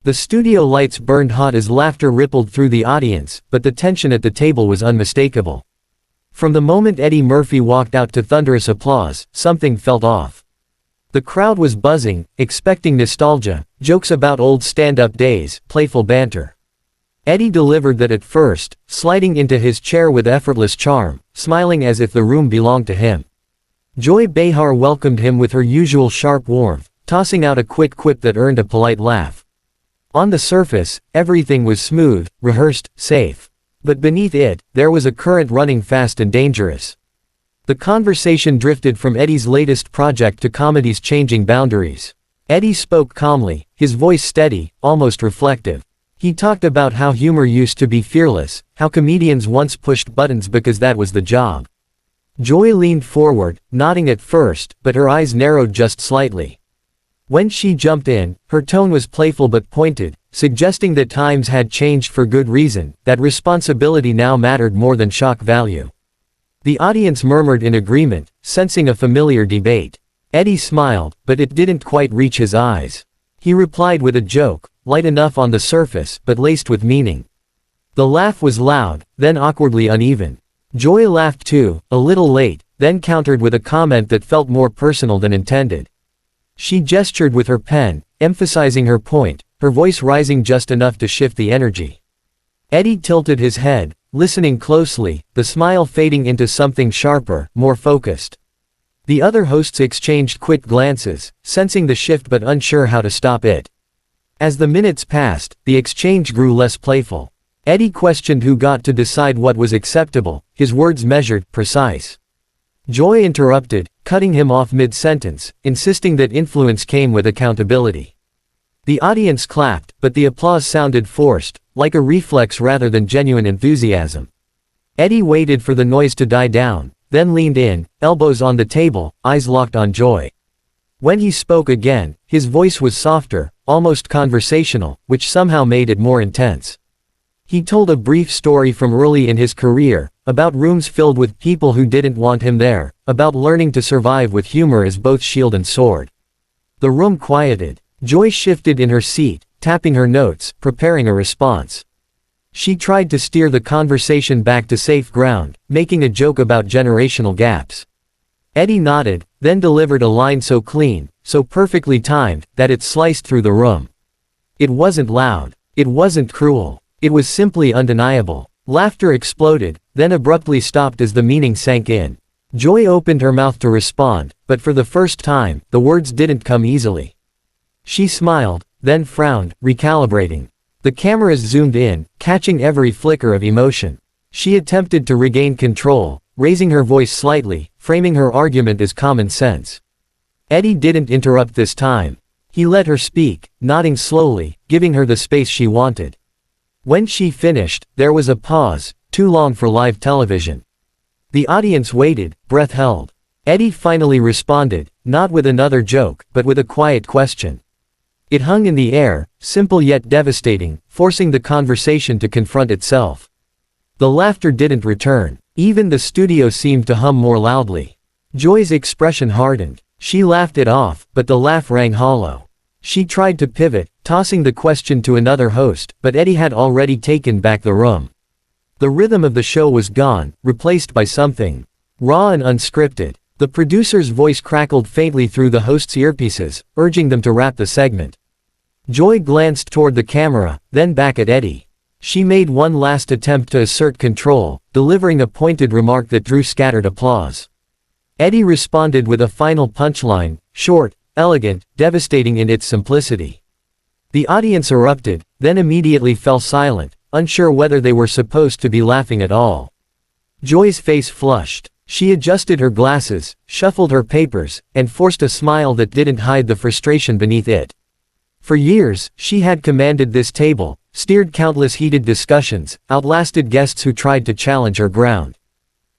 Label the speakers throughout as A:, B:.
A: The studio lights burned hot as laughter rippled through the audience, but the tension at the table was unmistakable. From the moment Eddie Murphy walked out to thunderous applause, something felt off. The crowd was buzzing, expecting nostalgia, jokes about old stand-up days, playful banter. Eddie delivered that at first, sliding into his chair with effortless charm, smiling as if the room belonged to him. Joy Behar welcomed him with her usual sharp warmth, tossing out a quick quip that earned a polite laugh. On the surface, everything was smooth, rehearsed, safe. But beneath it, there was a current running fast and dangerous. The conversation drifted from Eddie's latest project to comedy's changing boundaries. Eddie spoke calmly, his voice steady, almost reflective. He talked about how humor used to be fearless, how comedians once pushed buttons because that was the job. Joy leaned forward, nodding at first, but her eyes narrowed just slightly. When she jumped in, her tone was playful but pointed, suggesting that times had changed for good reason, that responsibility now mattered more than shock value. The audience murmured in agreement, sensing a familiar debate. Eddie smiled, but it didn't quite reach his eyes. He replied with a joke, light enough on the surface but laced with meaning. The laugh was loud, then awkwardly uneven. Joy laughed too, a little late, then countered with a comment that felt more personal than intended. She gestured with her pen, emphasizing her point, her voice rising just enough to shift the energy. Eddie tilted his head, listening closely, the smile fading into something sharper, more focused. The other hosts exchanged quick glances, sensing the shift but unsure how to stop it. As the minutes passed, the exchange grew less playful. Eddie questioned who got to decide what was acceptable, his words measured, precise. Joy interrupted, cutting him off mid-sentence, insisting that influence came with accountability. The audience clapped, but the applause sounded forced, like a reflex rather than genuine enthusiasm. Eddie waited for the noise to die down, then leaned in, elbows on the table, eyes locked on Joy. When he spoke again, his voice was softer, almost conversational, which somehow made it more intense. He told a brief story from early in his career, about rooms filled with people who didn't want him there, about learning to survive with humor as both shield and sword. The room quieted. Joy shifted in her seat, tapping her notes, preparing a response. She tried to steer the conversation back to safe ground, making a joke about generational gaps. Eddie nodded, then delivered a line so clean, so perfectly timed, that it sliced through the room. It wasn't loud. It wasn't cruel. It was simply undeniable. Laughter exploded, then abruptly stopped as the meaning sank in. Joy opened her mouth to respond, but for the first time, the words didn't come easily. She smiled, then frowned, recalibrating. The cameras zoomed in, catching every flicker of emotion. She attempted to regain control, raising her voice slightly, framing her argument as common sense. Eddie didn't interrupt this time. He let her speak, nodding slowly, giving her the space she wanted. When she finished, there was a pause, too long for live television. The audience waited, breath held. Eddie finally responded, not with another joke, but with a quiet question. It hung in the air, simple yet devastating, forcing the conversation to confront itself. The laughter didn't return. Even the studio seemed to hum more loudly. Joy's expression hardened. She laughed it off, but the laugh rang hollow. She tried to pivot, tossing the question to another host, but Eddie had already taken back the room. The rhythm of the show was gone, replaced by something raw and unscripted. The producer's voice crackled faintly through the host's earpieces, urging them to wrap the segment. Joy glanced toward the camera, then back at Eddie. She made one last attempt to assert control, delivering a pointed remark that drew scattered applause. Eddie responded with a final punchline, short, elegant, devastating in its simplicity. The audience erupted, then immediately fell silent, unsure whether they were supposed to be laughing at all. Joy's face flushed. She adjusted her glasses, shuffled her papers, and forced a smile that didn't hide the frustration beneath it. For years, she had commanded this table, steered countless heated discussions, outlasted guests who tried to challenge her ground.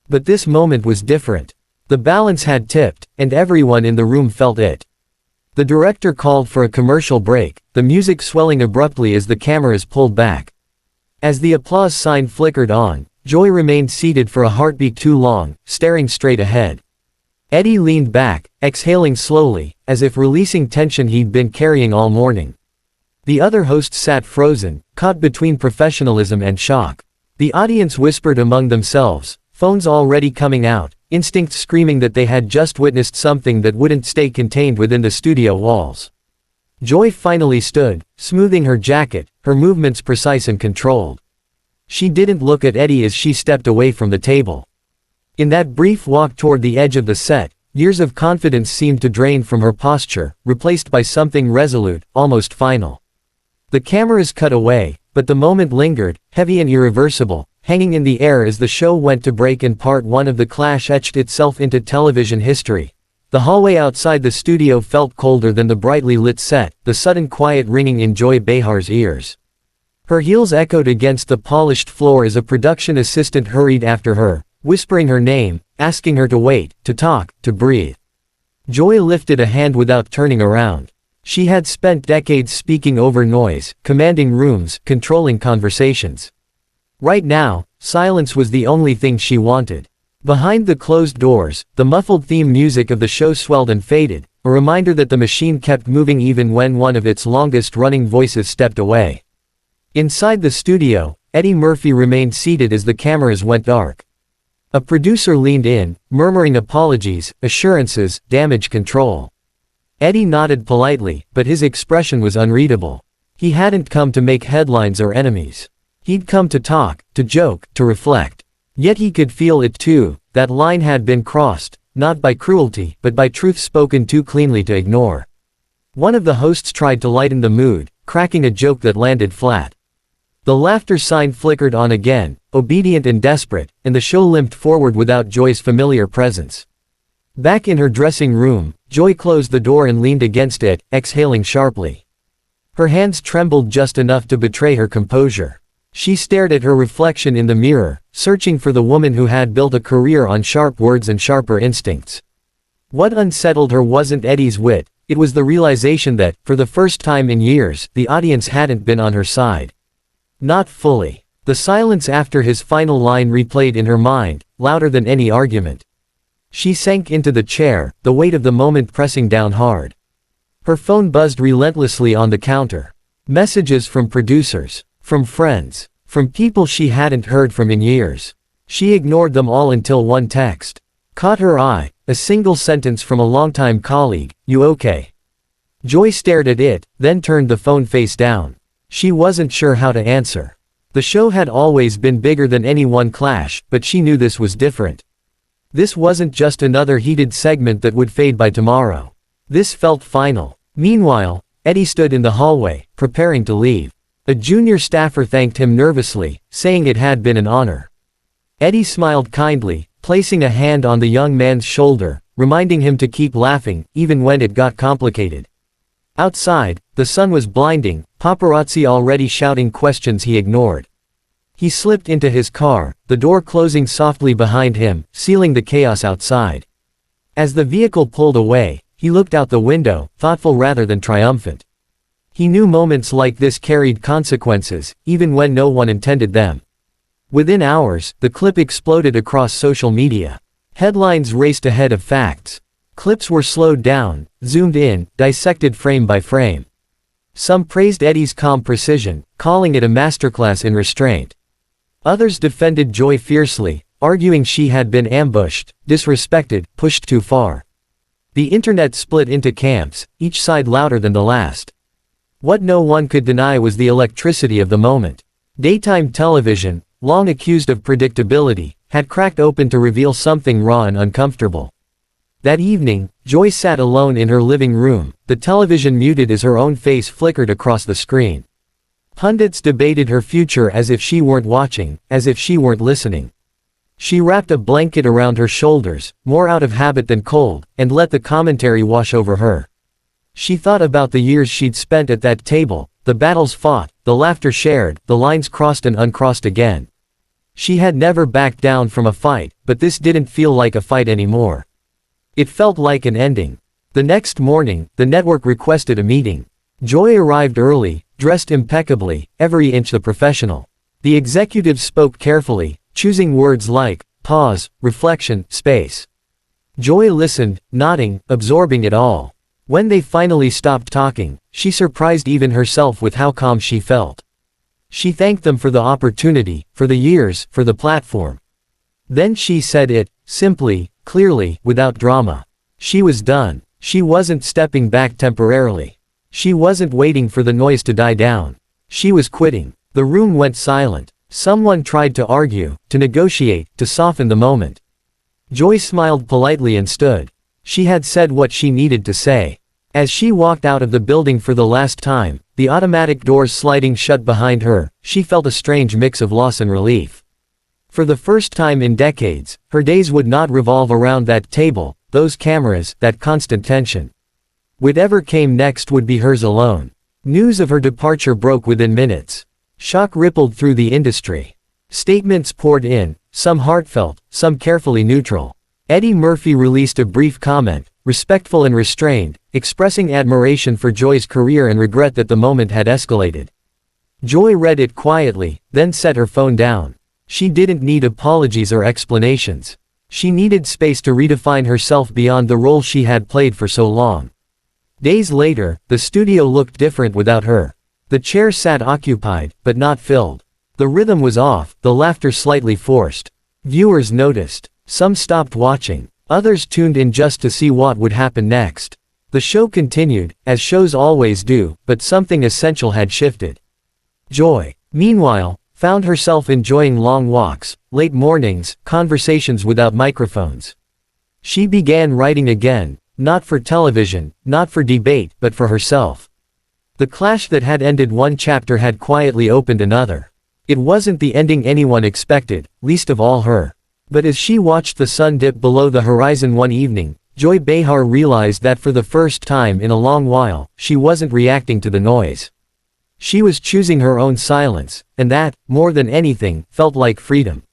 A: But this moment was different. The balance had tipped, and everyone in the room felt it. The director called for a commercial break, the music swelling abruptly as the cameras pulled back. As the applause sign flickered on, Joy remained seated for a heartbeat too long, staring straight ahead. Eddie leaned back, exhaling slowly, as if releasing tension he'd been carrying all morning. The other hosts sat frozen, caught between professionalism and shock. The audience whispered among themselves, phones already coming out, instincts screaming that they had just witnessed something that wouldn't stay contained within the studio walls. Joy finally stood, smoothing her jacket, her movements precise and controlled. She didn't look at Eddie as she stepped away from the table. In that brief walk toward the edge of the set, years of confidence seemed to drain from her posture, replaced by something resolute, almost final. The cameras cut away, but the moment lingered, heavy and irreversible, hanging in the air as the show went to break and part one of the clash etched itself into television history. The hallway outside the studio felt colder than the brightly lit set, the sudden quiet ringing in Joy Behar's ears. Her heels echoed against the polished floor as a production assistant hurried after her, whispering her name, asking her to wait, to talk, to breathe. Joy lifted a hand without turning around. She had spent decades speaking over noise, commanding rooms, controlling conversations. Right now, silence was the only thing she wanted. Behind the closed doors, the muffled theme music of the show swelled and faded, a reminder that the machine kept moving even when one of its longest-running voices stepped away. Inside the studio, Eddie Murphy remained seated as the cameras went dark. A producer leaned in, murmuring apologies, assurances, damage control. Eddie nodded politely, but his expression was unreadable. He hadn't come to make headlines or enemies. He'd come to talk, to joke, to reflect. Yet he could feel it too, that line had been crossed, not by cruelty, but by truth spoken too cleanly to ignore. One of the hosts tried to lighten the mood, cracking a joke that landed flat. The laughter sign flickered on again, obedient and desperate, and the show limped forward without Joy's familiar presence. Back in her dressing room, Joy closed the door and leaned against it, exhaling sharply. Her hands trembled just enough to betray her composure. She stared at her reflection in the mirror, searching for the woman who had built a career on sharp words and sharper instincts. What unsettled her wasn't Eddie's wit, it was the realization that, for the first time in years, the audience hadn't been on her side. Not fully. The silence after his final line replayed in her mind, louder than any argument. She sank into the chair, the weight of the moment pressing down hard. Her phone buzzed relentlessly on the counter. Messages from producers, from friends, from people she hadn't heard from in years. She ignored them all until one text caught her eye, a single sentence from a longtime colleague, "You okay?" Joy stared at it, then turned the phone face down. She wasn't sure how to answer. The show had always been bigger than any one clash, but she knew this was different. This wasn't just another heated segment that would fade by tomorrow. This felt final. Meanwhile, Eddie stood in the hallway, preparing to leave. A junior staffer thanked him nervously, saying it had been an honor. Eddie smiled kindly, placing a hand on the young man's shoulder, reminding him to keep laughing, even when it got complicated. Outside, the sun was blinding, paparazzi already shouting questions he ignored. He slipped into his car, the door closing softly behind him, sealing the chaos outside. As the vehicle pulled away, he looked out the window, thoughtful rather than triumphant. He knew moments like this carried consequences, even when no one intended them. Within hours, the clip exploded across social media. Headlines raced ahead of facts. Clips were slowed down, zoomed in, dissected frame by frame. Some praised Eddie's calm precision, calling it a masterclass in restraint. Others defended Joy fiercely, arguing she had been ambushed, disrespected, pushed too far. The internet split into camps, each side louder than the last. What no one could deny was the electricity of the moment. Daytime television, long accused of predictability, had cracked open to reveal something raw and uncomfortable. That evening, Joy sat alone in her living room, the television muted as her own face flickered across the screen. Pundits debated her future as if she weren't watching, as if she weren't listening. She wrapped a blanket around her shoulders, more out of habit than cold, and let the commentary wash over her. She thought about the years she'd spent at that table, the battles fought, the laughter shared, the lines crossed and uncrossed again. She had never backed down from a fight, but this didn't feel like a fight anymore. It felt like an ending. The next morning, the network requested a meeting. Joy arrived early, dressed impeccably, every inch the professional. The executives spoke carefully, choosing words like pause, reflection, space. Joy listened, nodding, absorbing it all. When they finally stopped talking, she surprised even herself with how calm she felt. She thanked them for the opportunity, for the years, for the platform. Then she said it, simply, clearly, without drama. She was done. She wasn't stepping back temporarily. She wasn't waiting for the noise to die down. She was quitting. The room went silent. Someone tried to argue, to negotiate, to soften the moment. Joy smiled politely and stood. She had said what she needed to say. As she walked out of the building for the last time, the automatic doors sliding shut behind her, she felt a strange mix of loss and relief. For the first time in decades, her days would not revolve around that table, those cameras, that constant tension. Whatever came next would be hers alone. News of her departure broke within minutes. Shock rippled through the industry. Statements poured in, some heartfelt, some carefully neutral. Eddie Murphy released a brief comment, respectful and restrained, expressing admiration for Joy's career and regret that the moment had escalated. Joy read it quietly, then set her phone down. She didn't need apologies or explanations. She needed space to redefine herself beyond the role she had played for so long. Days later, the studio looked different without her. The chair sat occupied, but not filled. The rhythm was off, the laughter slightly forced. Viewers noticed. Some stopped watching. Others tuned in just to see what would happen next. The show continued, as shows always do, but something essential had shifted. Joy, meanwhile, found herself enjoying long walks, late mornings, conversations without microphones. She began writing again, not for television, not for debate, but for herself. The clash that had ended one chapter had quietly opened another. It wasn't the ending anyone expected, least of all her. But as she watched the sun dip below the horizon one evening, Joy Behar realized that for the first time in a long while, she wasn't reacting to the noise. She was choosing her own silence, and that, more than anything, felt like freedom.